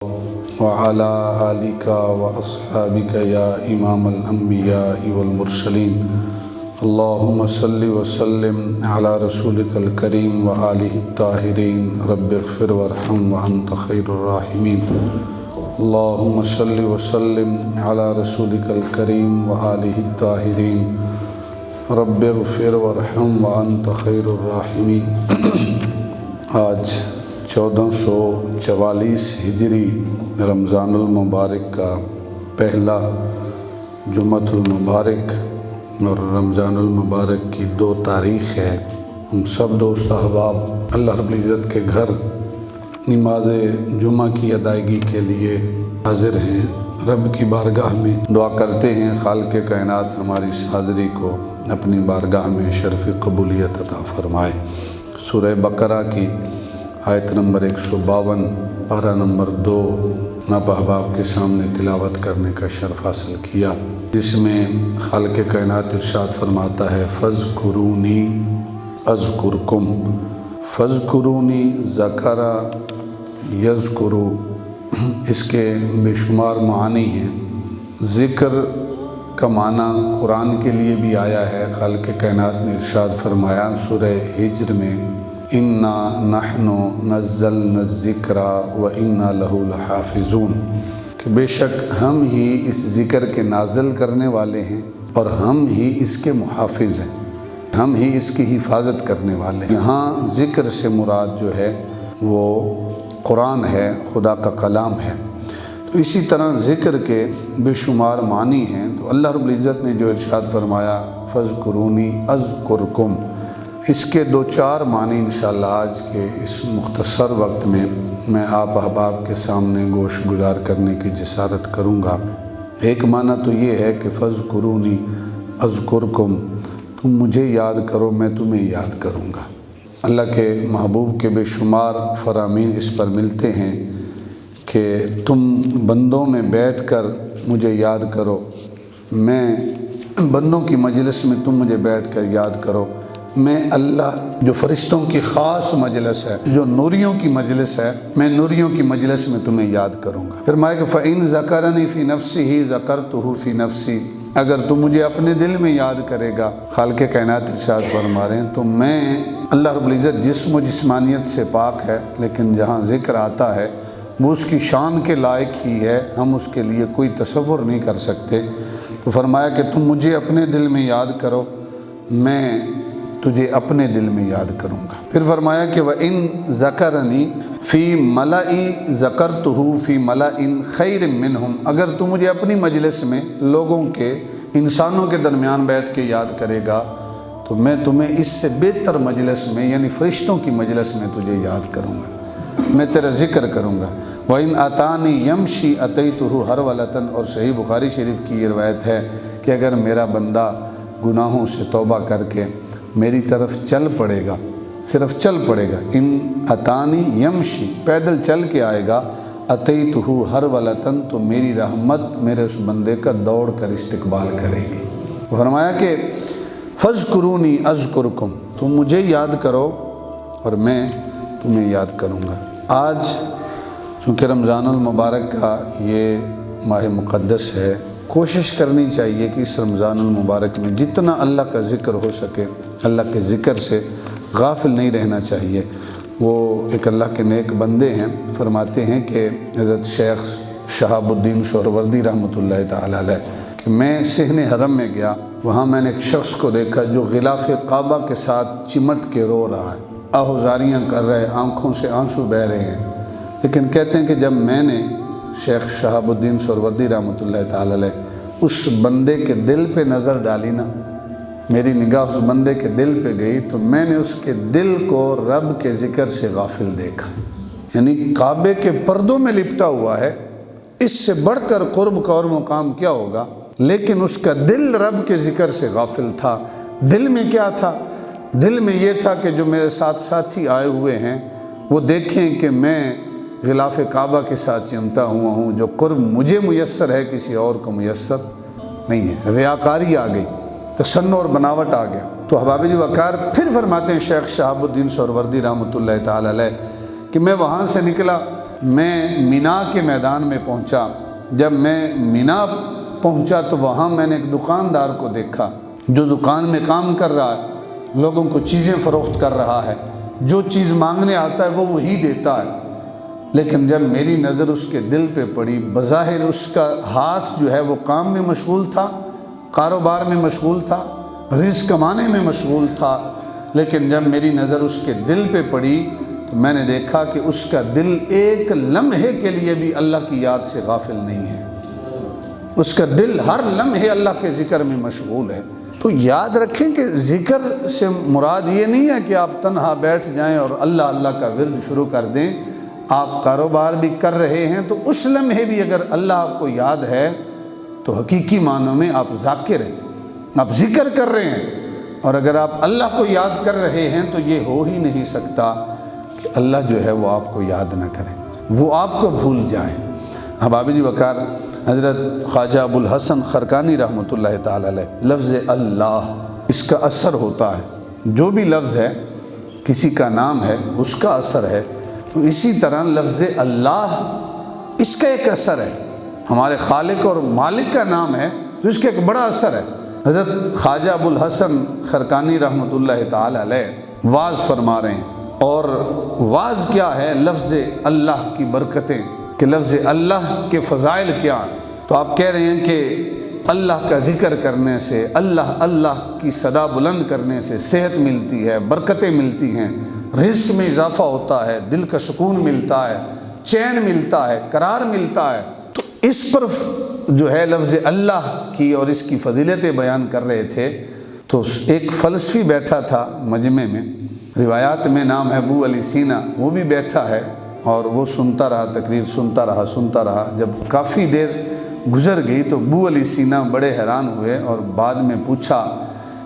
وعلى آلك وأصحابك يا إمام الأنبياء والمرسلين اللهم صل وسلم على رسولك الكريم وآله الطاهرين رب اغفر وارحم وأنت خير الراحمين اللهم صل وسلم على رسولك الكريم وآله الطاهرين رب اغفر وارحم وأنت خير الراحمين۔ آج 1444 ہجری رمضان المبارک کا پہلا جمعۃ المبارک اور رمضان المبارک کی 2 تاریخ ہے۔ ہم سب دوست احباب اللہ رب العزت کے گھر نماز جمعہ کی ادائیگی کے لیے حاضر ہیں۔ رب کی بارگاہ میں دعا کرتے ہیں خالق کائنات ہماری اس حاضری کو اپنی بارگاہ میں شرف قبولیت عطا فرمائے۔ سورہ بقرہ کی آیت نمبر 152 پارہ نمبر 2 ناب احباب کے سامنے تلاوت کرنے کا شرف حاصل کیا، جس میں خالق کائنات ارشاد فرماتا ہے فَاذْكُرُونِي أَذْكُرْكُمْ۔ فَاذْكُرُونِي ذَكَرَ يَذْكُرُ، اس کے بے شمار معانی ہیں۔ ذکر کا معنی قرآن کے لیے بھی آیا ہے۔ خالق کائنات نے ارشاد فرمایا سورہ ہجر میں اِنَّا نَحْنُ نَزَّلْنَا الذِّكْرَ وَإِنَّا لَهُ لَحَافِظُونَ، کہ بے شک ہم ہی اس ذکر کے نازل کرنے والے ہیں اور ہم ہی اس کے محافظ ہیں، ہم ہی اس کی حفاظت کرنے والے ہیں۔ یہاں ذکر سے مراد جو ہے وہ قرآن ہے، خدا کا کلام ہے۔ تو اسی طرح ذکر کے بے شمار معنی ہیں۔ تو اللہ رب العزت نے جو ارشاد فرمایا فَاذْكُرُونِي أَذْكُرْكُمْ، اس کے 2-4 معنی انشاءاللہ آج کے اس مختصر وقت میں آپ احباب کے سامنے گوش گزار کرنے کی جسارت کروں گا۔ ایک معنی تو یہ ہے کہ فَاذْكُرُونِي أَذْكُرْكُمْ، تم مجھے یاد کرو میں تمہیں یاد کروں گا۔ اللہ کے محبوب کے بے شمار فرامین اس پر ملتے ہیں کہ تم بندوں میں بیٹھ کر مجھے یاد کرو، میں بندوں کی مجلس میں تم مجھے بیٹھ کر یاد کرو، میں اللہ جو فرشتوں کی خاص مجلس ہے، جو نوریوں کی مجلس ہے، میں نوریوں کی مجلس میں تمہیں یاد کروں گا۔ فرمایا کہ فَإِن ذَكَرَنِي فِي نَفْسِهِ ذَكَرْتُهُ فِي نَفْسِي، اگر تم مجھے اپنے دل میں یاد کرے گا، خالق کائنات ارشاد فرما رہے ہیں، تو میں اللہ رب العزت جسم و جسمانیت سے پاک ہے، لیکن جہاں ذکر آتا ہے وہ اس کی شان کے لائق ہی ہے، ہم اس کے لیے کوئی تصور نہیں کر سکتے۔ تو فرمایا کہ تم مجھے اپنے دل میں یاد کرو، میں تجھے اپنے دل میں یاد کروں گا۔ پھر فرمایا کہ وَإِن ذَكَرَنِي فِي مَلَئِ ذَكَرْتُهُ فِي مَلَئٍ خَيْرٍ مِّنْهُمْ، اگر تو مجھے اپنی مجلس میں لوگوں کے انسانوں کے درمیان بیٹھ کے یاد کرے گا تو میں تمہیں اس سے بہتر مجلس میں یعنی فرشتوں کی مجلس میں تجھے یاد کروں گا، میں تیرا ذکر کروں گا۔ وَإِنْ أَتَانِي يَمْشِي أَتَيْتُهُ هَرْوَلَةً، اور صحیح بخاری شریف کی یہ روایت ہے کہ اگر میرا بندہ گناہوں سے توبہ کر کے میری طرف چل پڑے گا، صرف چل پڑے گا، ان اتانی یمشی، پیدل چل کے آئے گا، اتیتہ ہرولۃ، تو میری رحمت میرے اس بندے کا دوڑ کر استقبال کرے گی۔ فرمایا کہ فَاذْكُرُونِي أَذْكُرْكُمْ، تم مجھے یاد کرو اور میں تمہیں یاد کروں گا۔ آج چونکہ رمضان المبارک کا یہ ماہ مقدس ہے، کوشش کرنی چاہیے کہ اس رمضان المبارک میں جتنا اللہ کا ذکر ہو سکے اللہ کے ذکر سے غافل نہیں رہنا چاہیے۔ وہ ایک اللہ کے نیک بندے ہیں، فرماتے ہیں کہ حضرت شیخ شہاب الدین سہروردی رحمۃ اللہ تعالی علیہ کہ میں صحن حرم میں گیا، وہاں میں نے ایک شخص کو دیکھا جو غلاف کعبہ کے ساتھ چمٹ کے رو رہا ہے، آہوزاریاں کر رہے، آنکھوں سے آنسو بہہ رہے ہیں۔ لیکن کہتے ہیں کہ جب میں نے شیخ شہاب الدین سہروردی رحمۃ اللہ تعالی علیہ اس بندے کے دل پہ نظر ڈالی نا، میری نگاہ اس بندے کے دل پہ گئی تو میں نے اس کے دل کو رب کے ذکر سے غافل دیکھا، یعنی کعبے کے پردوں میں لپٹا ہوا ہے، اس سے بڑھ کر قرب کا اور مقام کیا ہوگا، لیکن اس کا دل رب کے ذکر سے غافل تھا۔ دل میں کیا تھا؟ دل میں یہ تھا کہ جو میرے ساتھ ساتھی آئے ہوئے ہیں وہ دیکھیں کہ میں غلاف کعبہ کے ساتھ چمٹا ہوا ہوں، جو قرب مجھے میسر ہے کسی اور کو میسر نہیں ہے۔ ریاکاری آ گئی، تسنع اور بناوٹ آ گیا۔ تو احباب جی وقار پھر فرماتے ہیں شیخ شہاب الدین سہروردی رحمۃ اللہ تعالی علیہ کہ میں وہاں سے نکلا میں مینا کے میدان میں پہنچا۔ جب میں مینا پہنچا تو وہاں میں نے ایک دکاندار کو دیکھا جو دکان میں کام کر رہا ہے، لوگوں کو چیزیں فروخت کر رہا ہے، جو چیز مانگنے آتا ہے وہ وہی دیتا ہے۔ لیکن جب میری نظر اس کے دل پہ پڑی، بظاہر اس کا ہاتھ جو ہے وہ کام میں مشغول تھا، کاروبار میں مشغول تھا، رزق کمانے میں مشغول تھا، لیکن جب میری نظر اس کے دل پہ پڑی تو میں نے دیکھا کہ اس کا دل ایک لمحے کے لیے بھی اللہ کی یاد سے غافل نہیں ہے۔ اس کا دل ہر لمحے اللہ کے ذکر میں مشغول ہے۔ تو یاد رکھیں کہ ذکر سے مراد یہ نہیں ہے کہ آپ تنہا بیٹھ جائیں اور اللہ اللہ کا ورد شروع کر دیں۔ آپ کاروبار بھی کر رہے ہیں تو اس لمحے بھی اگر اللہ آپ کو یاد ہے تو حقیقی معنوں میں آپ ذاکر ہیں، آپ ذکر کر رہے ہیں۔ اور اگر آپ اللہ کو یاد کر رہے ہیں تو یہ ہو ہی نہیں سکتا کہ اللہ جو ہے وہ آپ کو یاد نہ کرے، وہ آپ کو بھول جائیں۔ احباب جی وقار، حضرت خواجہ ابو الحسن خرقانی رحمۃ اللہ تعالی علیہ، لفظ اللہ اس کا اثر ہوتا ہے۔ جو بھی لفظ ہے کسی کا نام ہے اس کا اثر ہے، تو اسی طرح لفظ اللہ اس کا ایک اثر ہے۔ ہمارے خالق اور مالک کا نام ہے تو اس کا ایک بڑا اثر ہے۔ حضرت خواجہ ابو الحسن خرقانی رحمۃ اللہ تعالی علیہ واعظ فرما رہے ہیں، اور واعظ کیا ہے؟ لفظ اللہ کی برکتیں، کہ لفظ اللہ کے فضائل کیا ہیں۔ تو آپ کہہ رہے ہیں کہ اللہ کا ذکر کرنے سے، اللہ اللہ کی صدا بلند کرنے سے صحت ملتی ہے، برکتیں ملتی ہیں، رزق میں اضافہ ہوتا ہے، دل کا سکون ملتا ہے، چین ملتا ہے، قرار ملتا ہے۔ تو اس پر جو ہے لفظ اللہ کی اور اس کی فضیلتیں بیان کر رہے تھے، تو ایک فلسفی بیٹھا تھا مجمع میں، روایات میں نام ہے ابو علی سینا، وہ بھی بیٹھا ہے اور وہ سنتا رہا، تقریر سنتا رہا۔ جب کافی دیر گزر گئی تو ابو علی سینا بڑے حیران ہوئے اور بعد میں پوچھا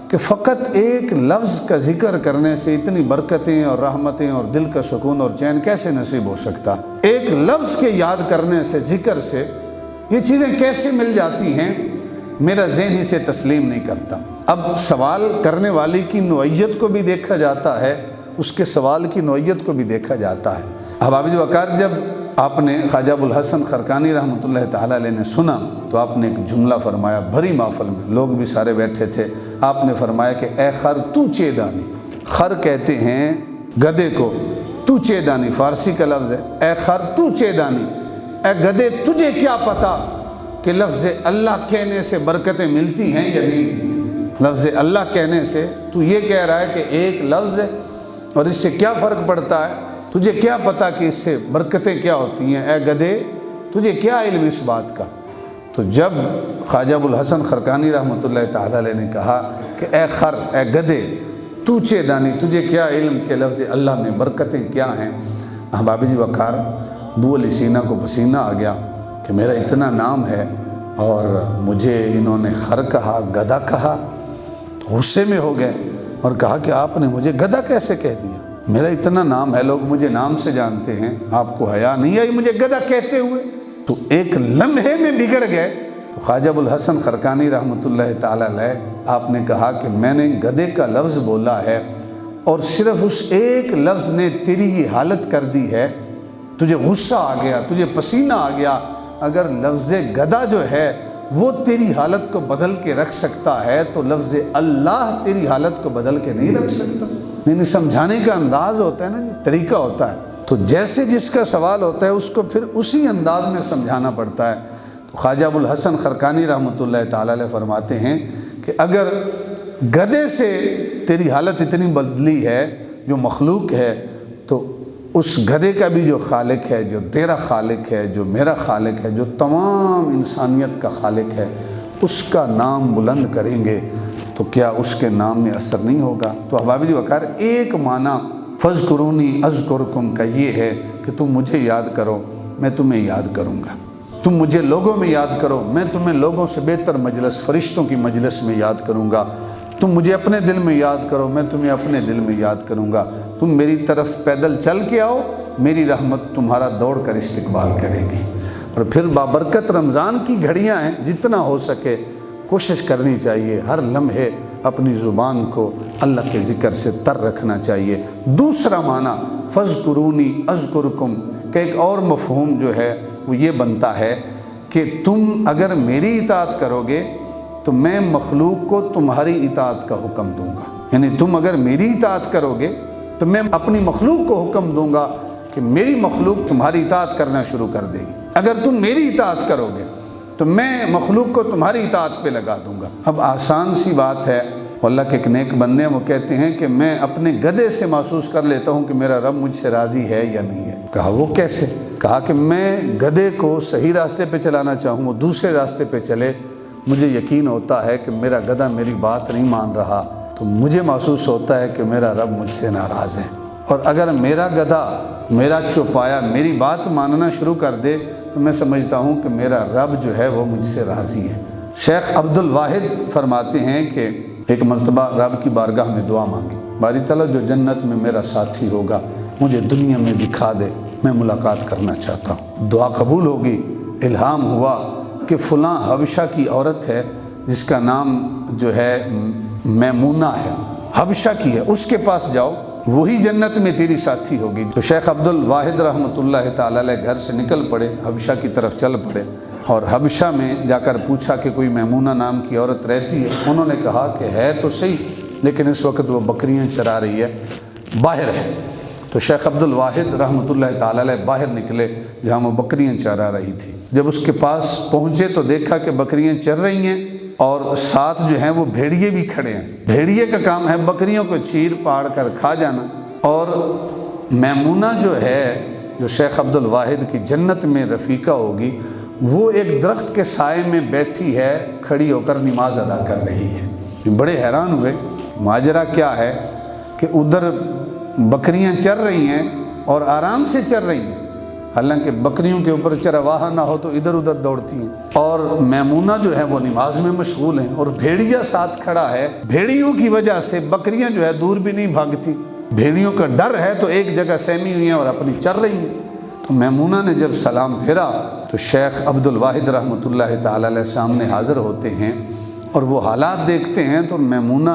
کہ فقط ایک لفظ کا ذکر کرنے سے اتنی برکتیں اور رحمتیں اور دل کا سکون اور چین کیسے نصیب ہو سکتا؟ ایک لفظ کے یاد کرنے سے، ذکر سے یہ چیزیں کیسے مل جاتی ہیں؟ میرا ذہن ہی سے تسلیم نہیں کرتا۔ اب سوال کرنے والی کی نوعیت کو بھی دیکھا جاتا ہے، اس کے سوال کی نوعیت کو بھی دیکھا جاتا ہے۔ احباب جی وقار، جب آپ نے خواجہ ابو الحسن خرقانی رحمۃ اللہ تعالیٰ علیہ نے سنا تو آپ نے ایک جملہ فرمایا، بھری محفل میں لوگ بھی سارے بیٹھے تھے۔ آپ نے فرمایا کہ اے خر تو چیدانی، خر کہتے ہیں گدھے کو، تو چیدانی فارسی کا لفظ ہے، اے خر تو چیدانی، اے گدھے تجھے کیا پتا کہ لفظ اللہ کہنے سے برکتیں ملتی ہیں یا نہیں ملتی؟ لفظ اللہ کہنے سے تو یہ کہہ رہا ہے کہ ایک لفظ ہے اور اس سے کیا فرق پڑتا ہے، تجھے کیا پتا کہ اس سے برکتیں کیا ہوتی ہیں؟ اے گدھے تجھے کیا علم اس بات کا؟ تو جب خواجہ ابو الحسن خرقانی رحمۃ اللہ تعالیٰ علیہ نے کہا کہ اے خر، اے گدھے تو چیدانی، تجھے کیا علم کہ لفظ اللہ میں برکتیں کیا ہیں؟ احباب جی وقار، ابو علی سینا کو پسینہ آ گیا کہ میرا اتنا نام ہے اور مجھے انہوں نے خر کہا، گدھا کہا۔ غصے میں ہو گئے اور کہا کہ آپ نے مجھے گدھا کیسے کہہ دیا؟ میرا اتنا نام ہے، لوگ مجھے نام سے جانتے ہیں، آپ کو حیا نہیں آئی مجھے گدھا کہتے ہوئے؟ تو ایک لمحے میں بگڑ گئے۔ تو خواجہ ابو الحسن خرقانی رحمۃ اللہ تعالیٰ علیہ آپ نے کہا کہ میں نے گدھے کا لفظ بولا ہے اور صرف اس ایک لفظ نے تیری یہ حالت کر دی ہے، تجھے غصہ آ گیا، تجھے پسینہ آ گیا۔ اگر لفظ گدھا جو ہے وہ تیری حالت کو بدل کے رکھ سکتا ہے تو لفظ اللہ تیری حالت کو بدل کے نہیں رکھ سکتا۔ نہیں، سمجھانے کا انداز ہوتا ہے نا، طریقہ ہوتا ہے، تو جیسے جس کا سوال ہوتا ہے اس کو پھر اسی انداز میں سمجھانا پڑتا ہے۔ تو خواجہ ابو الحسن خرقانی رحمۃ اللہ تعالیٰ علیہ فرماتے ہیں کہ اگر گدھے سے تیری حالت اتنی بدلی ہے، جو مخلوق ہے، تو اس گدھے کا بھی جو خالق ہے، جو تیرا خالق ہے، جو میرا خالق ہے، جو تمام انسانیت کا خالق ہے، اس کا نام بلند کریں گے تو کیا اس کے نام میں اثر نہیں ہوگا؟ تو احباب جی وقار، ایک معنی فاذکرونی اذکرکم کا یہ ہے کہ تم مجھے یاد کرو، میں تمہیں یاد کروں گا۔ تم مجھے لوگوں میں یاد کرو، میں تمہیں لوگوں سے بہتر مجلس، فرشتوں کی مجلس میں یاد کروں گا۔ تم مجھے اپنے دل میں یاد کرو، میں تمہیں اپنے دل میں یاد کروں گا۔ تم میری طرف پیدل چل کے آؤ، میری رحمت تمہارا دوڑ کر استقبال کرے گی۔ اور پھر بابرکت رمضان کی گھڑیاں ہیں، جتنا ہو سکے کوشش کرنی چاہیے، ہر لمحے اپنی زبان کو اللہ کے ذکر سے تر رکھنا چاہیے۔ دوسرا معنی فاذکرونی اذکرکم، کہ ایک اور مفہوم جو ہے وہ یہ بنتا ہے کہ تم اگر میری اطاعت کرو گے تو میں مخلوق کو تمہاری اطاعت کا حکم دوں گا، یعنی تم اگر میری اطاعت کرو گے تو میں اپنی مخلوق کو حکم دوں گا کہ میری مخلوق تمہاری اطاعت کرنا شروع کر دے گی۔ اگر تم میری اطاعت کرو گے تو میں مخلوق کو تمہاری اطاعت پہ لگا دوں گا۔ اب آسان سی بات ہے، اللہ کے ایک نیک بندے ہیں، وہ کہتے ہیں کہ میں اپنے گدھے سے محسوس کر لیتا ہوں کہ میرا رب مجھ سے راضی ہے یا نہیں ہے۔ کہا وہ کیسے؟ کہا کہ میں گدھے کو صحیح راستے پہ چلانا چاہوں، وہ دوسرے راستے پہ چلے، مجھے یقین ہوتا ہے کہ میرا گدھا میری بات نہیں مان رہا، تو مجھے محسوس ہوتا ہے کہ میرا رب مجھ سے ناراض ہے۔ اور اگر میرا گدھا، میرا چوپایا میری بات ماننا شروع کر دے تو میں سمجھتا ہوں کہ میرا رب جو ہے وہ مجھ سے راضی ہے۔ شیخ عبد الواحد فرماتے ہیں کہ ایک مرتبہ رب کی بارگاہ میں دعا مانگی، باری تعالیٰ جو جنت میں میرا ساتھی ہوگا مجھے دنیا میں دکھا دے، میں ملاقات کرنا چاہتا ہوں۔ دعا قبول ہوگی، الہام ہوا کہ فلاں حبشہ کی عورت ہے جس کا نام جو ہے میمونہ ہے، حبشہ کی ہے، اس کے پاس جاؤ، وہی جنت میں تیری ساتھی ہوگی۔ تو شیخ عبد الواحد رحمۃ اللہ تعالی علیہ گھر سے نکل پڑے، حبشہ کی طرف چل پڑے، اور حبشہ میں جا کر پوچھا کہ کوئی میمونہ نام کی عورت رہتی ہے؟ انہوں نے کہا کہ ہے تو صحیح، لیکن اس وقت وہ بکریاں چرا رہی ہے، باہر ہے۔ تو شیخ عبد الواحد رحمۃ اللہ تعالی علیہ باہر نکلے جہاں وہ بکریاں چرا رہی تھی۔ جب اس کے پاس پہنچے تو دیکھا کہ بکریاں چر رہی ہیں اور ساتھ جو ہیں وہ بھیڑیے بھی کھڑے ہیں۔ بھیڑیے کا کام ہے بکریوں کو چیر پاڑ کر کھا جانا، اور میمونہ جو ہے، جو شیخ عبد الواحد کی جنت میں رفیقہ ہوگی، وہ ایک درخت کے سائے میں بیٹھی ہے، کھڑی ہو کر نماز ادا کر رہی ہے۔ بڑے حیران ہوئے، ماجرا کیا ہے کہ ادھر بکریاں چر رہی ہیں اور آرام سے چر رہی ہیں، حالانکہ بکریوں کے اوپر چرواہا نہ ہو تو ادھر ادھر دوڑتی ہیں، اور میمونہ جو ہے وہ نماز میں مشغول ہیں، اور بھیڑیا ساتھ کھڑا ہے۔ بھیڑیوں کی وجہ سے بکریاں جو ہے دور بھی نہیں بھاگتی، بھیڑیوں کا ڈر ہے تو ایک جگہ سہمی ہوئی ہیں اور اپنی چر رہی ہیں۔ تو میمونہ نے جب سلام پھیرا تو شیخ عبد الواحد رحمۃ اللہ تعالی علیہ سامنے حاضر ہوتے ہیں اور وہ حالات دیکھتے ہیں، تو میمونہ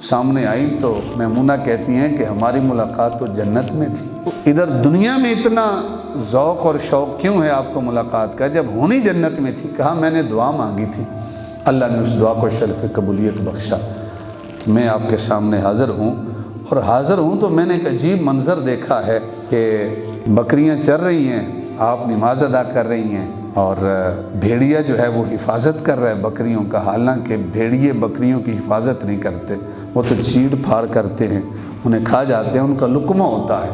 سامنے آئی تو میمونہ کہتی ہیں کہ ہماری ملاقات تو جنت میں تھی، ادھر دنیا میں اتنا ذوق اور شوق کیوں ہے آپ کو ملاقات کا جب ہونی جنت میں تھی؟ کہا میں نے دعا مانگی تھی، اللہ نے اس دعا کو شرف قبولیت بخشا، میں آپ کے سامنے حاضر ہوں، اور حاضر ہوں تو میں نے ایک عجیب منظر دیکھا ہے کہ بکریاں چر رہی ہیں، آپ نماز ادا کر رہی ہیں، اور بھیڑیا جو ہے وہ حفاظت کر رہا ہے بکریوں کا، حالانکہ بھیڑیے بکریوں کی حفاظت نہیں کرتے، وہ تو چیڑ پھاڑ کرتے ہیں، انہیں کھا جاتے ہیں، ان کا لقمہ ہوتا ہے،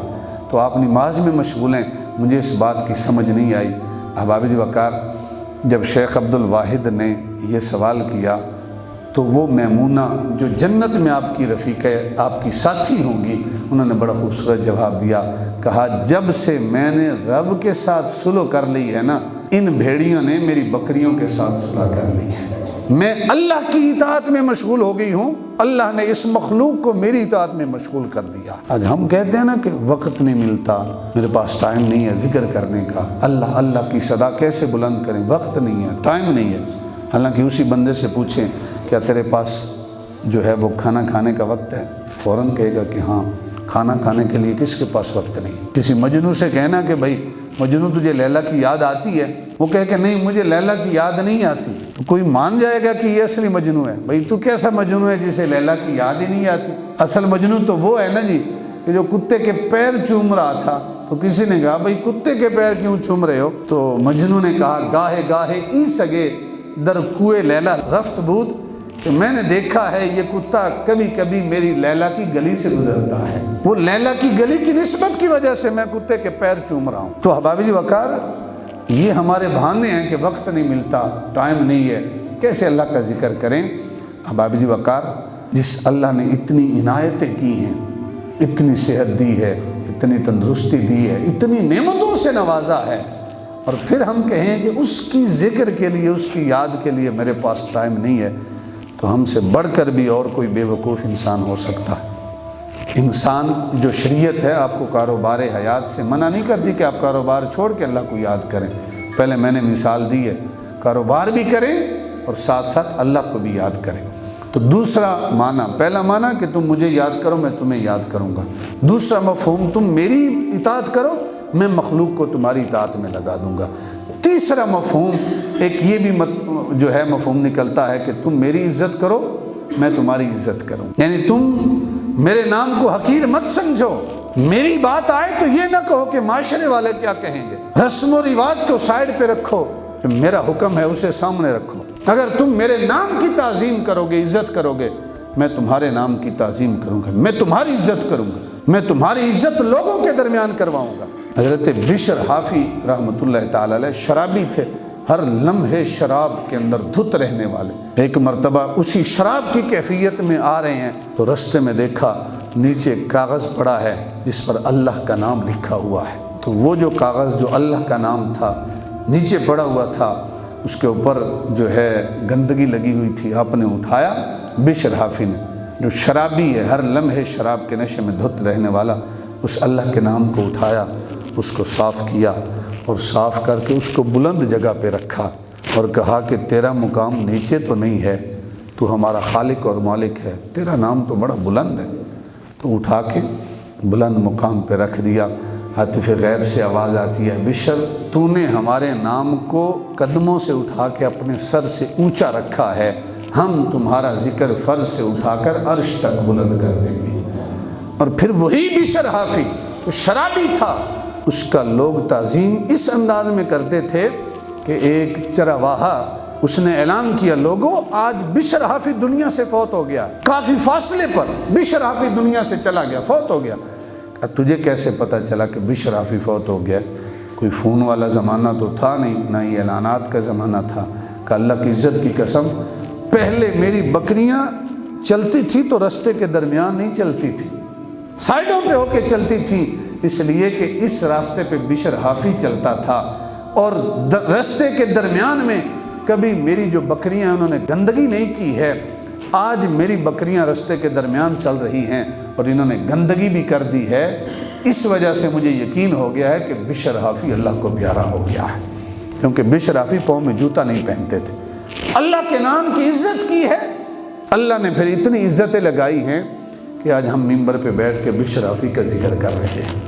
تو آپ نماز میں مشغول ہیں۔ مجھے اس بات کی سمجھ نہیں آئی۔ احباب جی وقار، جب شیخ عبد الواحد نے یہ سوال کیا تو وہ میمونہ جو جنت میں آپ کی رفیق ہے، آپ کی ساتھی ہوں گی، انہوں نے بڑا خوبصورت جواب دیا، کہا جب سے میں نے رب کے ساتھ صلح کر لی ہے نا، ان بھیڑیوں نے میری بکریوں کے ساتھ صلح کر لی ہے، میں اللہ کی اطاعت میں مشغول ہو گئی ہوں، اللہ نے اس مخلوق کو میری اطاعت میں مشغول کر دیا۔ آج ہم کہتے ہیں نا کہ وقت نہیں ملتا، میرے پاس ٹائم نہیں ہے ذکر کرنے کا، اللہ اللہ کی صدا کیسے بلند کریں، وقت نہیں ہے، ٹائم نہیں ہے۔ حالانکہ اسی بندے سے پوچھیں کیا تیرے پاس جو ہے وہ کھانا کھانے کا وقت ہے، فوراً کہے گا کہ ہاں، کھانا کھانے کے لیے کس کے پاس وقت نہیں۔ کسی مجنوں سے کہنا کہ بھائی مجنوں تجھے لیلا کی یاد آتی ہے، وہ کہے کہ نہیں مجھے لیلا کی یاد نہیں آتی، تو کوئی مان جائے گا کہ یہ اصلی مجنوں ہے۔ بھائی تو کیسا مجنوں ہے جسے لیلا کی یاد ہی نہیں آتی؟ اصل مجنوں تو وہ ہے نا جی کہ جو کتے کے پیر چوم رہا تھا، تو کسی نے کہا بھائی کتے کے پیر کیوں چوم رہے ہو؟ تو مجنوں نے کہا گاہے گاہے ای سگے در کوئے لیلا رفت بود، کہ میں نے دیکھا ہے یہ کتا کبھی کبھی میری لیلا کی گلی سے گزرتا ہے، وہ لیلا کی گلی کی نسبت کی وجہ سے میں کتے کے پیر چوم رہا ہوں۔ تو احباب جی وقار، یہ ہمارے بہانے ہیں کہ وقت نہیں ملتا، ٹائم نہیں ہے، کیسے اللہ کا ذکر کریں؟ احباب جی وقار، جس اللہ نے اتنی عنایتیں کی ہیں، اتنی صحت دی ہے، اتنی تندرستی دی ہے، اتنی نعمتوں سے نوازا ہے، اور پھر ہم کہیں کہ اس کی ذکر کے لیے، اس کی یاد کے لیے میرے پاس ٹائم نہیں ہے، تو ہم سے بڑھ کر بھی اور کوئی بے وقوف انسان ہو سکتا ہے۔ انسان جو شریعت ہے آپ کو کاروبار حیات سے منع نہیں کرتی کہ آپ کاروبار چھوڑ کے اللہ کو یاد کریں، پہلے میں نے مثال دی ہے، کاروبار بھی کریں اور ساتھ ساتھ اللہ کو بھی یاد کریں۔ تو دوسرا معنی، پہلا معنی کہ تم مجھے یاد کرو میں تمہیں یاد کروں گا، دوسرا مفہوم تم میری اطاعت کرو میں مخلوق کو تمہاری اطاعت میں لگا دوں گا۔ تیسرا مفہوم ایک یہ بھی جو ہے مفہوم نکلتا ہے کہ تم میری عزت کرو میں تمہاری عزت کروں، یعنی تم میرے نام کو حقیر مت سمجھو، میری بات آئے تو یہ نہ کہو کہ معاشرے والے کیا کہیں گے، رسم و رواج کو سائڈ پہ رکھو، جو میرا حکم ہے اسے سامنے رکھو۔ اگر تم میرے نام کی تعظیم کرو گے، عزت کرو گے، میں تمہارے نام کی تعظیم کروں گا، میں تمہاری عزت کروں گا، میں تمہاری عزت لوگوں کے درمیان کرواؤں گا۔ حضرت بشر حافی رحمۃ اللہ تعالی علیہ شرابی تھے، ہر لمحے شراب کے اندر دھت رہنے والے۔ ایک مرتبہ اسی شراب کی کیفیت میں آ رہے ہیں تو رستے میں دیکھا نیچے کاغذ پڑا ہے جس پر اللہ کا نام لکھا ہوا ہے، تو وہ جو کاغذ جو اللہ کا نام تھا نیچے پڑا ہوا تھا، اس کے اوپر جو ہے گندگی لگی ہوئی تھی، آپ نے اٹھایا، بشر حافی نے جو شرابی ہے، ہر لمحے شراب کے نشے میں دھت رہنے والا، اس اللہ کے نام کو اٹھایا، اس کو صاف کیا اور صاف کر کے اس کو بلند جگہ پہ رکھا اور کہا کہ تیرا مقام نیچے تو نہیں ہے، تو ہمارا خالق اور مالک ہے، تیرا نام تو بڑا بلند ہے۔ تو اٹھا کے بلند مقام پہ رکھ دیا۔ ہاتف غیب سے آواز آتی ہے، بشر تو نے ہمارے نام کو قدموں سے اٹھا کے اپنے سر سے اونچا رکھا ہے، ہم تمہارا ذکر فرض سے اٹھا کر عرش تک بلند کر دیں گے۔ اور پھر وہی بشر حافی جو شرابی تھا، اس کا لوگ تعظیم اس انداز میں کرتے تھے کہ ایک چرواہا اس نے اعلان کیا، لوگوں آج بشر حافی دنیا سے فوت ہو گیا، کافی فاصلے پر بشر حافی دنیا سے چلا گیا، فوت ہو گیا۔ کہا تجھے کیسے پتہ چلا کہ بشر حافی فوت ہو گیا؟ کوئی فون والا زمانہ تو تھا نہیں، نہ ہی اعلانات کا زمانہ تھا۔ کہ اللہ کی عزت کی قسم، پہلے میری بکریاں چلتی تھی تو رستے کے درمیان نہیں چلتی تھی، سائڈوں پہ ہو کے چلتی تھی، اس لیے کہ اس راستے پہ بشر حافی چلتا تھا، اور راستے کے درمیان میں کبھی میری جو بکریاں ہیں انہوں نے گندگی نہیں کی ہے۔ آج میری بکریاں راستے کے درمیان چل رہی ہیں اور انہوں نے گندگی بھی کر دی ہے، اس وجہ سے مجھے یقین ہو گیا ہے کہ بشر حافی اللہ کو پیارا ہو گیا ہے، کیونکہ بشر حافی پاؤں میں جوتا نہیں پہنتے تھے، اللہ کے نام کی عزت کی ہے۔ اللہ نے پھر اتنی عزتیں لگائی ہیں کہ آج ہم ممبر پہ بیٹھ کے بشر حافی کا ذکر کر رہے ہیں۔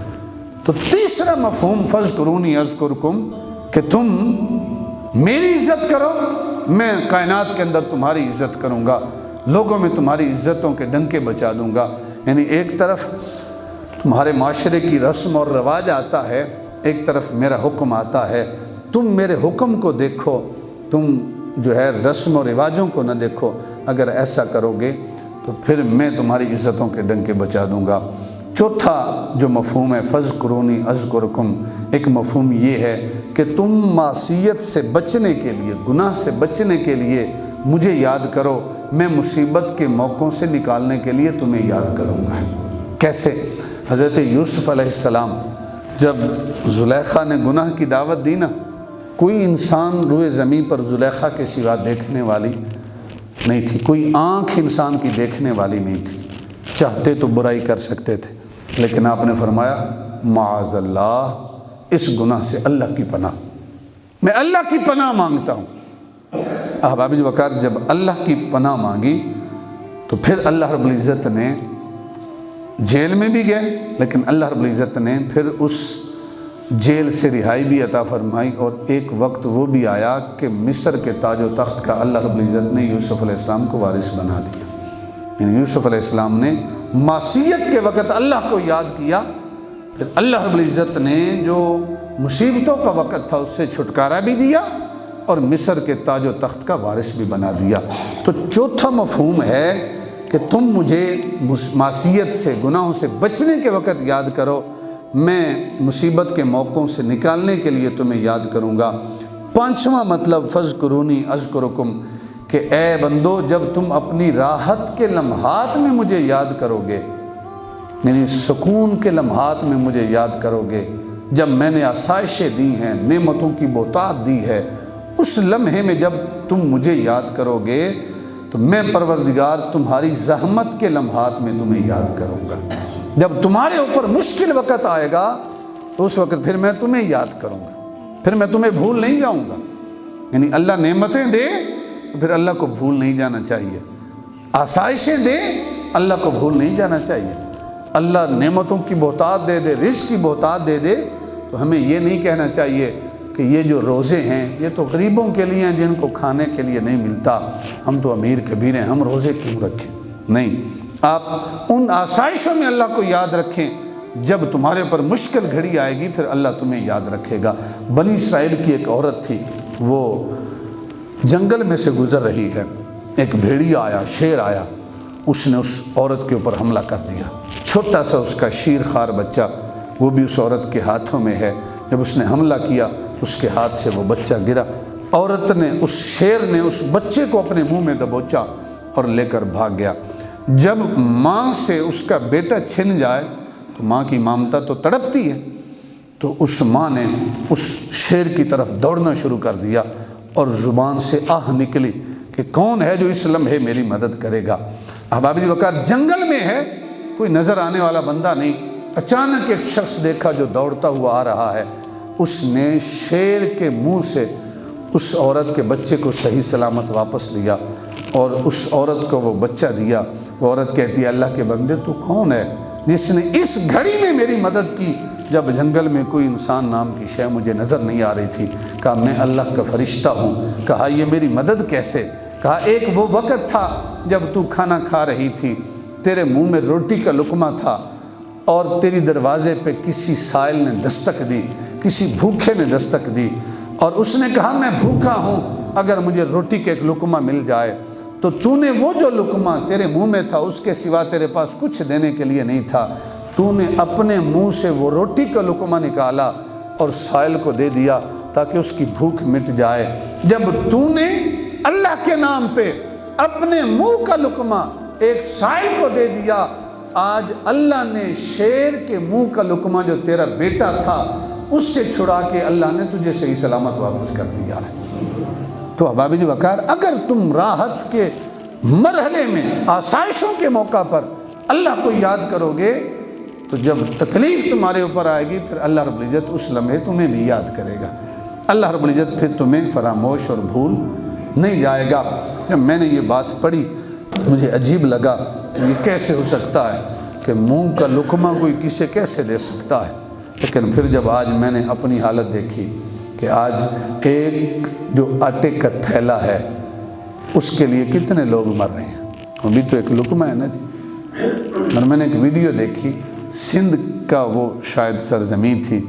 تو تیسرا مفہوم فاذکرونی اذکرکم، کہ تم میری عزت کرو میں کائنات کے اندر تمہاری عزت کروں گا، لوگوں میں تمہاری عزتوں کے ڈنکے بچا دوں گا۔ یعنی ایک طرف تمہارے معاشرے کی رسم اور رواج آتا ہے، ایک طرف میرا حکم آتا ہے، تم میرے حکم کو دیکھو، تم جو ہے رسم و رواجوں کو نہ دیکھو۔ اگر ایسا کرو گے تو پھر میں تمہاری عزتوں کے ڈنکے بچا دوں گا۔ چوتھا جو مفہوم ہے فاذکرونی اذکرکم، ایک مفہوم یہ ہے کہ تم معصیت سے بچنے کے لیے، گناہ سے بچنے کے لیے مجھے یاد کرو، میں مصیبت کے موقعوں سے نکالنے کے لیے تمہیں یاد کروں گا۔ کیسے؟ حضرت یوسف علیہ السلام جب زلیخا نے گناہ کی دعوت دی نا، کوئی انسان روئے زمین پر زلیخا کے سوا دیکھنے والی نہیں تھی، کوئی آنکھ انسان کی دیکھنے والی نہیں تھی، چاہتے تو برائی کر سکتے تھے، لیکن آپ نے فرمایا معاذ اللہ، اس گناہ سے اللہ کی پناہ، میں اللہ کی پناہ مانگتا ہوں۔ احباب وقار جب اللہ کی پناہ مانگی تو پھر اللہ رب العزت نے، جیل میں بھی گئے لیکن اللہ رب العزت نے پھر اس جیل سے رہائی بھی عطا فرمائی، اور ایک وقت وہ بھی آیا کہ مصر کے تاج و تخت کا اللہ رب العزت نے یوسف علیہ السلام کو وارث بنا دیا۔ یعنی یوسف علیہ السلام نے معصیت کے وقت اللہ کو یاد کیا، پھر اللہ رب العزت نے جو مصیبتوں کا وقت تھا اس سے چھٹکارا بھی دیا اور مصر کے تاج و تخت کا وارث بھی بنا دیا۔ تو چوتھا مفہوم ہے کہ تم مجھے معصیت سے، گناہوں سے بچنے کے وقت یاد کرو، میں مصیبت کے موقعوں سے نکالنے کے لیے تمہیں یاد کروں گا۔ پانچواں مطلب فاذکرونی اذکرکم، کہ اے بندو جب تم اپنی راحت کے لمحات میں مجھے یاد کرو گے، یعنی سکون کے لمحات میں مجھے یاد کرو گے، جب میں نے آسائشیں دی ہیں، نعمتوں کی بہتات دی ہے، اس لمحے میں جب تم مجھے یاد کرو گے تو میں پروردگار تمہاری زحمت کے لمحات میں تمہیں یاد کروں گا۔ جب تمہارے اوپر مشکل وقت آئے گا تو اس وقت پھر میں تمہیں یاد کروں گا، پھر میں تمہیں بھول نہیں جاؤں گا۔ یعنی اللہ نعمتیں دے تو پھر اللہ کو بھول نہیں جانا چاہیے، آسائشیں دے اللہ کو بھول نہیں جانا چاہیے، اللہ نعمتوں کی بہتات دے دے، رزق کی بہتات دے دے تو ہمیں یہ نہیں کہنا چاہیے کہ یہ جو روزے ہیں یہ تو غریبوں کے لیے ہیں جن کو کھانے کے لیے نہیں ملتا، ہم تو امیر کبیر ہیں، ہم روزے کیوں رکھیں؟ نہیں، آپ ان آسائشوں میں اللہ کو یاد رکھیں، جب تمہارے اوپر مشکل گھڑی آئے گی پھر اللہ تمہیں یاد رکھے گا۔ بنی اسرائیل کی ایک عورت تھی، وہ جنگل میں سے گزر رہی ہے، ایک بھیڑیا آیا، شیر آیا، اس نے اس عورت کے اوپر حملہ کر دیا۔ چھوٹا سا اس کا شیر خوار بچہ، وہ بھی اس عورت کے ہاتھوں میں ہے۔ جب اس نے حملہ کیا اس کے ہاتھ سے وہ بچہ گرا، عورت نے، اس شیر نے اس بچے کو اپنے منہ میں دبوچا اور لے کر بھاگ گیا۔ جب ماں سے اس کا بیٹا چھن جائے تو ماں کی ممتا تو تڑپتی ہے، تو اس ماں نے اس شیر کی طرف دوڑنا شروع کر دیا اور زبان سے آہ نکلی کہ کون ہے جو اس لمحے میری مدد کرے گا۔ احباب وقار، جنگل میں ہے، کوئی نظر آنے والا بندہ نہیں، اچانک ایک شخص دیکھا جو دوڑتا ہوا آ رہا ہے، اس نے شیر کے منہ سے اس عورت کے بچے کو صحیح سلامت واپس لیا اور اس عورت کو وہ بچہ دیا۔ وہ عورت کہتی ہے، اللہ کے بندے تو کون ہے جس نے اس گھڑی میں میری مدد کی جب جنگل میں کوئی انسان نام کی شے مجھے نظر نہیں آ رہی تھی؟ کہا میں اللہ کا فرشتہ ہوں۔ کہا یہ میری مدد کیسے؟ کہا ایک وہ وقت تھا جب تو کھانا کھا رہی تھی، تیرے منہ میں روٹی کا لقمہ تھا اور تیری دروازے پہ کسی سائل نے دستک دی، کسی بھوکے نے دستک دی، اور اس نے کہا میں بھوکا ہوں، اگر مجھے روٹی کا ایک لقمہ مل جائے، تو تو نے وہ جو لقمہ تیرے منہ میں تھا اس کے سوا تیرے پاس کچھ دینے کے لیے نہیں تھا، تو نے اپنے منہ سے وہ روٹی کا لقمہ نکالا اور سائل کو دے دیا تاکہ اس کی بھوک مٹ جائے۔ جب تو نے اللہ کے نام پہ اپنے منہ کا لقمہ ایک سائل کو دے دیا، آج اللہ نے شیر کے منہ کا لقمہ جو تیرا بیٹا تھا اس سے چھڑا کے اللہ نے تجھے صحیح سلامت واپس کر دیا ہے۔ تو احباب وقار، اگر تم راحت کے مرحلے میں، آسائشوں کے موقع پر اللہ کو یاد کرو گے تو جب تکلیف تمہارے اوپر آئے گی پھر اللہ رب العزت اس لمحے تمہیں بھی یاد کرے گا۔ اللہ رب العزت پھر تمہیں فراموش اور بھول نہیں جائے گا۔ جب میں نے یہ بات پڑھی مجھے عجیب لگا کہ یہ کیسے ہو سکتا ہے کہ منہ کا لقمہ کوئی کسے کیسے دے سکتا ہے، لیکن پھر جب آج میں نے اپنی حالت دیکھی کہ آج ایک جو آٹے کا تھیلا ہے اس کے لیے کتنے لوگ مر رہے ہیں، ابھی تو ایک لقمہ ہے نا جی۔ اور میں نے ایک ویڈیو دیکھی، سندھ کا وہ شاید سرزمین تھی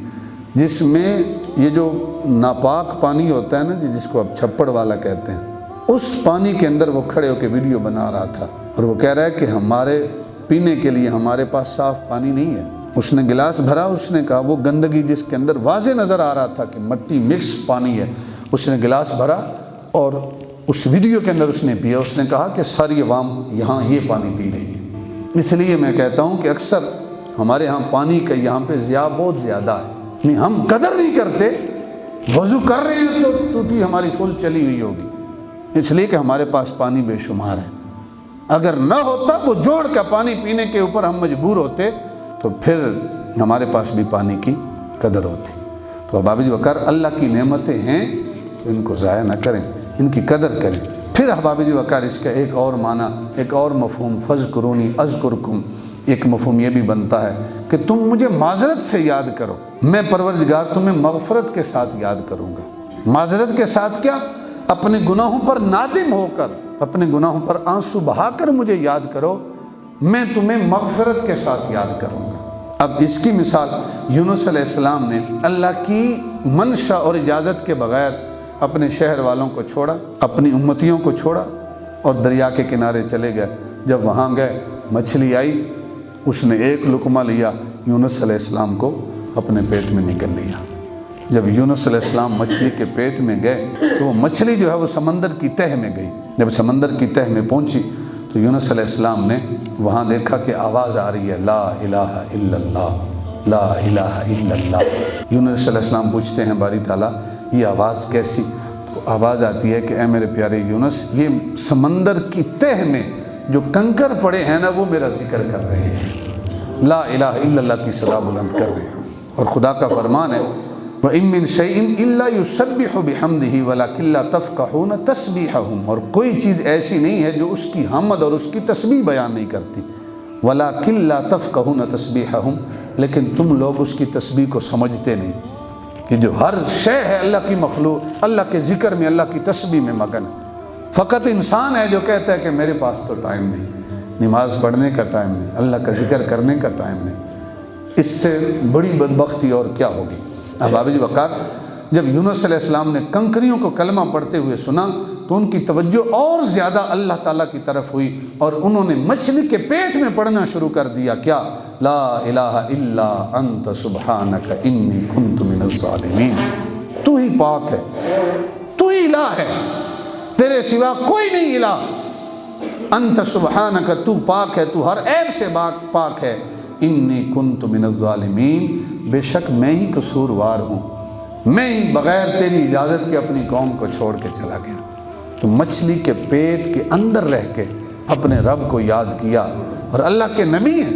جس میں یہ جو ناپاک پانی ہوتا ہے نا جی، جس کو اب چھپڑ والا کہتے ہیں، اس پانی کے اندر وہ کھڑے ہو کے ویڈیو بنا رہا تھا اور وہ کہہ رہا ہے کہ ہمارے پینے کے لیے ہمارے پاس صاف پانی نہیں ہے۔ اس نے گلاس بھرا، اس نے کہا وہ گندگی جس کے اندر واضح نظر آ رہا تھا کہ مٹی مکس پانی ہے، اس نے گلاس بھرا اور اس ویڈیو کے اندر اس نے پیا۔ اس نے کہا کہ ساری عوام یہاں یہ پانی پی رہی ہے۔ اس لیے میں کہتا ہوں کہ اکثر ہمارے ہاں پانی کا یہاں پہ ضیاع بہت زیادہ ہے، نہیں ہم قدر نہیں کرتے۔ وضو کر رہے ہیں تو ٹوٹی ہماری فل چلی ہوئی ہوگی، اس لیے کہ ہمارے پاس پانی بے شمار ہے۔ اگر نہ ہوتا وہ جوڑ کا پانی پینے کے اوپر ہم مجبور ہوتے تو پھر ہمارے پاس بھی پانی کی قدر ہوتی۔ تو احباب وقار، اللہ کی نعمتیں ہیں تو ان کو ضائع نہ کریں، ان کی قدر کریں۔ پھر احباب وقار اس کا ایک اور معنی، ایک اور مفہوم، فذکرونی اذکرکم، ایک مفہوم یہ بھی بنتا ہے کہ تم مجھے معذرت سے یاد کرو، میں پروردگار تمہیں مغفرت کے ساتھ یاد کروں گا۔ معذرت کے ساتھ کیا؟ اپنے گناہوں پر نادم ہو کر، اپنے گناہوں پر آنسو بہا کر مجھے یاد کرو، میں تمہیں مغفرت کے ساتھ یاد کروں گا۔ اب اس کی مثال یونس علیہ السلام نے اللہ کی منشا اور اجازت کے بغیر اپنے شہر والوں کو چھوڑا، اپنی امتیوں کو چھوڑا اور دریا کے کنارے چلے گئے۔ جب وہاں گئے مچھلی آئی، اس نے ایک لقمہ لیا، یونس علیہ السلام کو اپنے پیٹ میں نگل لیا۔ جب یونس علیہ السلام مچھلی کے پیٹ میں گئے تو وہ مچھلی جو ہے وہ سمندر کی تہہ میں گئی۔ جب سمندر کی تہہ میں پہنچی تو یونس علیہ السلام نے وہاں دیکھا کہ آواز آ رہی ہے، لا الہ الا اللہ، لا الہ الا اللہ۔ یونس علیہ السلام پوچھتے ہیں باری تعالیٰ یہ آواز کیسی؟ تو آواز آتی ہے کہ اے میرے پیارے یونس، یہ سمندر کی تہہ میں جو کنکر پڑے ہیں نا وہ میرا ذکر کر رہے ہیں، لا الہ الا اللہ کی صدا بلند کر رہے ہیں۔ اور خدا کا فرمان ہے وَإِن مِّن شَيْءٍ إِلَّا يُسَبِّحُ بِحَمْدِهِ وَلَكِن لَّا تَفْقَهُونَ تَسْبِيحَهُمْ، اور کوئی چیز ایسی نہیں ہے جو اس کی حمد اور اس کی تسبیح بیان نہیں کرتی۔ وَلَكِن لَّا تَفْقَهُونَ تَسْبِيحَهُمْ، لیکن تم لوگ اس کی تسبیح کو سمجھتے نہیں۔ کہ جو ہر شے ہے اللہ کی مخلوق اللہ کے ذکر میں، اللہ کی تسبیح میں مگن ہے۔ فقط انسان ہے جو کہتا ہے کہ میرے پاس تو ٹائم نہیں، نماز پڑھنے کا ٹائم نہیں، اللہ کا ذکر کرنے کا ٹائم نہیں۔ اس سے بڑی بدبختی اور کیا ہوگی۔ احباب وقار، جب یونس علیہ السلام نے کنکریوں کو کلمہ پڑھتے ہوئے سنا تو ان کی توجہ اور زیادہ اللہ تعالیٰ کی طرف ہوئی، اور انہوں نے مچھلی کے پیٹ میں پڑھنا شروع کر دیا، کیا؟ لا الہ الا انت سبحانک انی کنت من الظالمین۔ تو ہی پاک ہے، تو ہی الہ ہے، تیرے سوا کوئی نہیں الہ۔ انت سبحانک، تو پاک ہے، تو ہر عیب سے پاک ہے۔ انی کنت من الظالمین، بے شک میں ہی قصوروار ہوں، میں ہی بغیر تیری اجازت کے اپنی قوم کو چھوڑ کے چلا گیا۔ تو مچھلی کے پیٹ کے اندر رہ کے اپنے رب کو یاد کیا، اور اللہ کے نبی ہیں،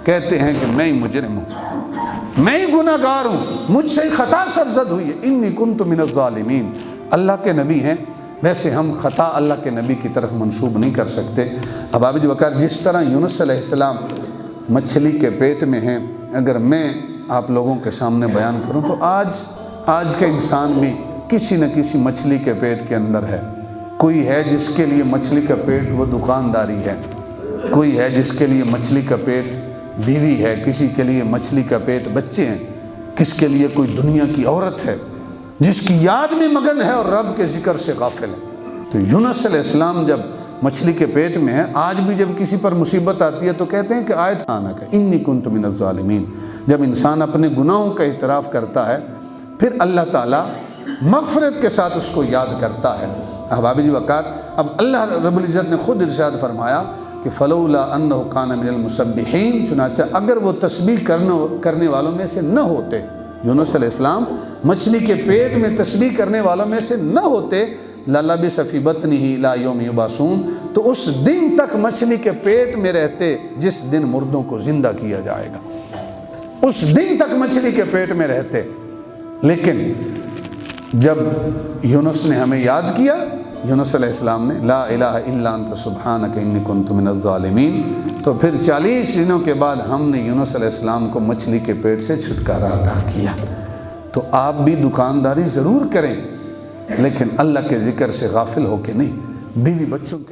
کہتے ہیں کہ میں ہی مجرم ہوں، میں ہی گناہ گار ہوں، مجھ سے خطا سرزد ہوئی ہے۔ انی کنت من الظالمین، اللہ کے نبی ہیں، ویسے ہم خطا اللہ کے نبی کی طرف منسوب نہیں کر سکتے۔ احباب وقار، جس طرح یونس علیہ السلام مچھلی کے پیٹ میں ہیں، اگر میں آپ لوگوں کے سامنے بیان کروں تو آج کا انسان بھی کسی نہ کسی مچھلی کے پیٹ کے اندر ہے۔ کوئی ہے جس کے لیے مچھلی کا پیٹ وہ دکانداری ہے، کوئی ہے جس کے لیے مچھلی کا پیٹ بیوی ہے، کسی کے لیے مچھلی کا پیٹ بچے ہیں، کس کے لیے کوئی دنیا کی عورت ہے جس کی یاد میں مگن ہے اور رب کے ذکر سے غافل ہے۔ تو یونس علیہ السلام جب مچھلی کے پیٹ میں ہے، آج بھی جب کسی پر مصیبت آتی ہے تو کہتے ہیں کہ آیت آنا کہ انی کنت من الظالمین۔ جب انسان اپنے گناہوں کا اعتراف کرتا ہے پھر اللہ تعالیٰ مغفرت کے ساتھ اس کو یاد کرتا ہے۔ احباب وقار، اب اللہ رب العزت نے خود ارشاد فرمایا کہ فلولا انہ کان من المسبحین، چنانچہ اگر وہ تسبیح کرنے والوں میں سے نہ ہوتے، یونس علیہ السلام مچھلی کے پیٹ میں تسبیح کرنے والوں میں سے نہ ہوتے، للبث فی بطنہ الی یوم یبعثون، تو اس دن تک مچھلی کے پیٹ میں رہتے جس دن مردوں کو زندہ کیا جائے گا، اس دن تک مچھلی کے پیٹ میں رہتے۔ لیکن جب یونس نے ہمیں یاد کیا، یونس علیہ السلام نے لا الہ الا انت سبحانک انی کنت من الظالمین، تو پھر 40 دنوں کے بعد ہم نے یونس علیہ السلام کو مچھلی کے پیٹ سے چھٹکارا عطا کیا۔ تو آپ بھی دکانداری ضرور کریں، لیکن اللہ کے ذکر سے غافل ہو کے نہیں، بیوی بچوں کے